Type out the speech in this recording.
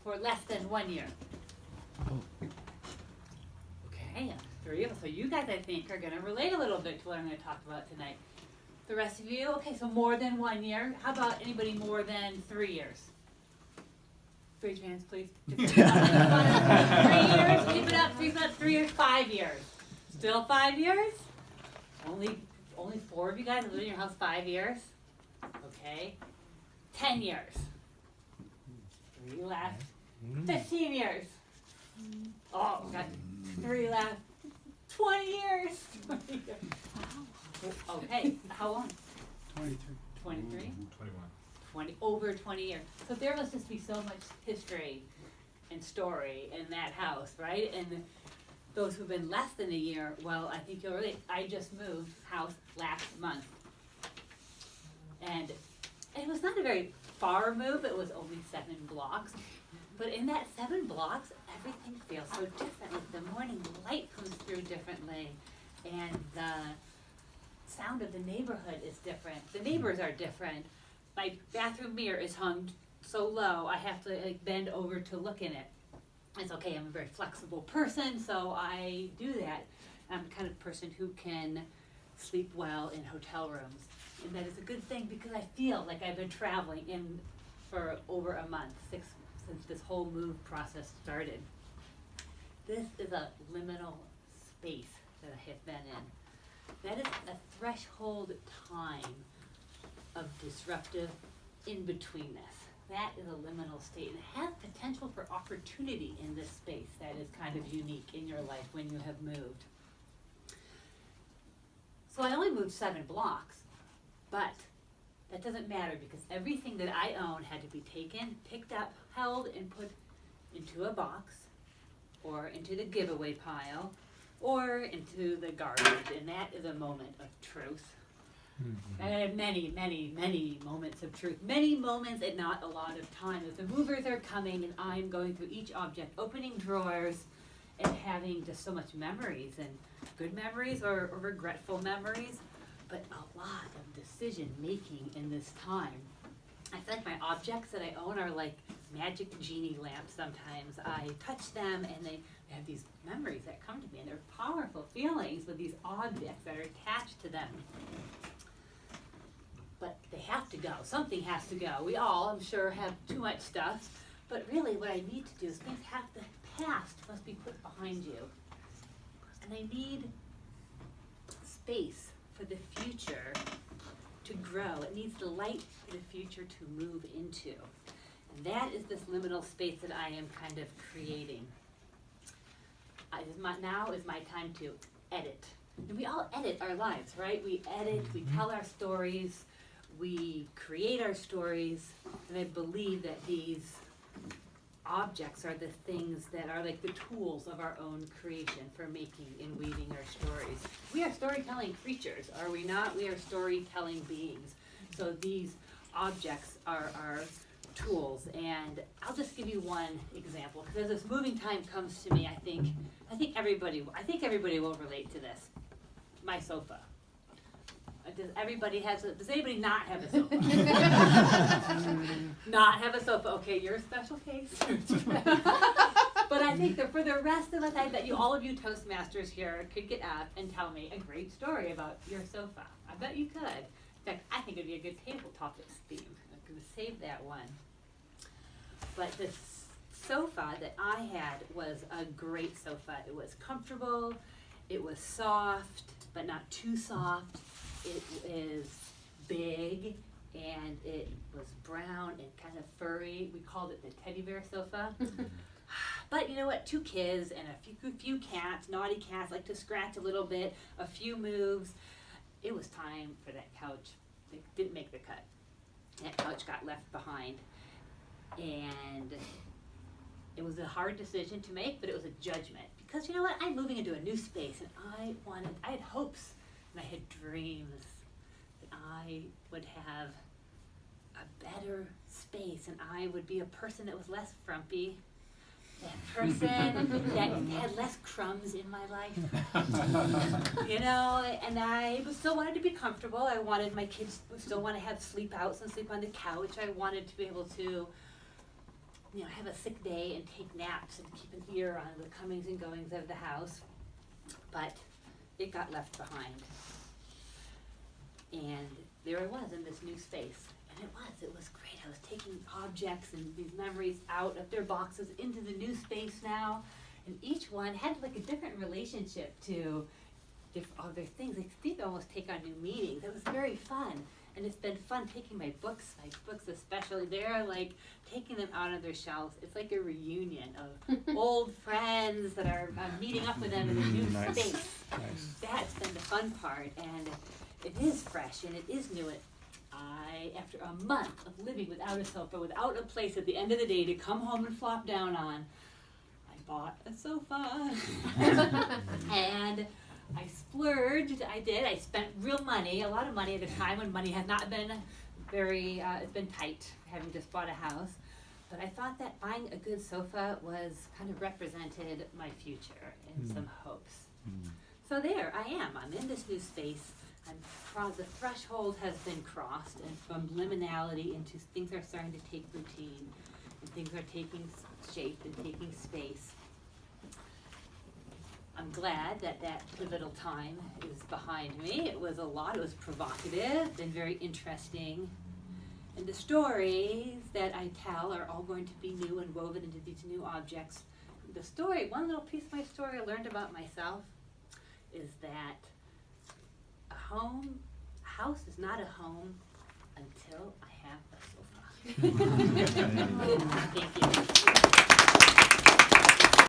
for less than 1 year? Okay, 3 of us. So you guys, I think, are going to relate a little bit to what I'm going to talk about tonight. The rest of you, okay, so more than 1 year. How about anybody more than 3 years? Raise your hands, please. 3 years, keep it up, 3 years, 5 years. Still 5 years? Only 4 of you guys have lived in your house 5 years? Okay. 10 years. 3 left. 15 years. Oh, got 3 left. 20 years. 20 years. Okay, how long? 23. 23? 21. Over 20 years. So there must just be so much history and story in that house, right? And those who've been less than a year, well, I think you'll relate. I just moved house last month. And it was not a very far move. It was only 7 blocks. But in that 7 blocks, everything feels so different. Like the morning light comes through differently. And the sound of the neighborhood is different. The neighbors are different. My bathroom mirror is hung so low, I have to bend over to look in it. It's okay, I'm a very flexible person, so I do that. I'm the kind of person who can sleep well in hotel rooms. And that is a good thing because I feel like I've been traveling for over a month, since this whole move process started. This is a liminal space that I have been in. That is a threshold time of disruptive in-betweenness. That is a liminal state, and it has potential for opportunity in this space that is kind of unique in your life when you have moved. So I only moved 7 blocks, but that doesn't matter because everything that I own had to be taken, picked up, held, and put into a box, or into the giveaway pile, or into the garbage, and that is a moment of truth. And I have many, many, many moments of truth. Many moments and not a lot of time. As the movers are coming and I'm going through each object, opening drawers and having just so much memories, and good memories or regretful memories, but a lot of decision making in this time. I feel like my objects that I own are like magic genie lamps sometimes. I touch them and they have these memories that come to me, and they're powerful feelings with these objects that are attached to them. But they have to go. Something has to go. We all, I'm sure, have too much stuff. But really what I need to do is things have the past must be put behind you. And I need space for the future to grow. It needs the light for the future to move into. And that is this liminal space that I am kind of creating. Now is my time to edit. And we all edit our lives, right? We edit, we tell our stories, we create our stories, and I believe that these objects are the things that are like the tools of our own creation for making and weaving our stories. We are storytelling creatures, are we not? We are storytelling beings. So these objects are our tools, and I'll just give you one example because as this moving time comes to me, I think everybody will relate to this. My sofa. Does anybody not have a sofa? Not have a sofa. Okay, you're a special case. But I think that for the rest of us, I bet all of you Toastmasters here could get up and tell me a great story about your sofa. I bet you could. In fact, I think it would be a good table topics theme. I'm going to save that one. But this sofa that I had was a great sofa. It was comfortable. It was soft, but not too soft. It is big, and it was brown and kind of furry. We called it the teddy bear sofa. But you know what? 2 kids and a few cats, naughty cats, like to scratch a little bit, a few moves. It was time for that couch. It didn't make the cut. That couch got left behind. And it was a hard decision to make, but it was a judgment. Because you know what? I'm moving into a new space, and I had hopes. And I had dreams that I would have a better space, and I would be a person that was less frumpy, that person that had less crumbs in my life, you know, and I still wanted to be comfortable. I wanted my kids still want to have sleep outs and sleep on the couch. I wanted to be able to have a sick day and take naps and keep an ear on the comings and goings of the house, but it got left behind. And there I was in this new space, and it was great. I was taking objects and these memories out of their boxes into the new space now, and each one had like a different relationship to other things. They seemed to almost take on new meanings. It was very fun. And it's been fun taking my books especially, they're like taking them out of their shelves. It's like a reunion of old friends that are meeting up with them in a new space. Nice. That's been the fun part, and it is fresh and it is new. After a month of living without a sofa, without a place at the end of the day to come home and flop down on, I bought a sofa. And I splurged, I did. I spent real money, a lot of money at a time when money had not been very, it's been tight, having just bought a house. But I thought that buying a good sofa was kind of represented my future and some hopes. So there I am. I'm in this new space. The threshold has been crossed, and from liminality into things are starting to take routine, and things are taking shape and taking space. I'm glad that pivotal time is behind me. It was a lot. It was provocative and very interesting. And the stories that I tell are all going to be new and woven into these new objects. One little piece of my story I learned about myself is that a house is not a home until I have a sofa. Thank you.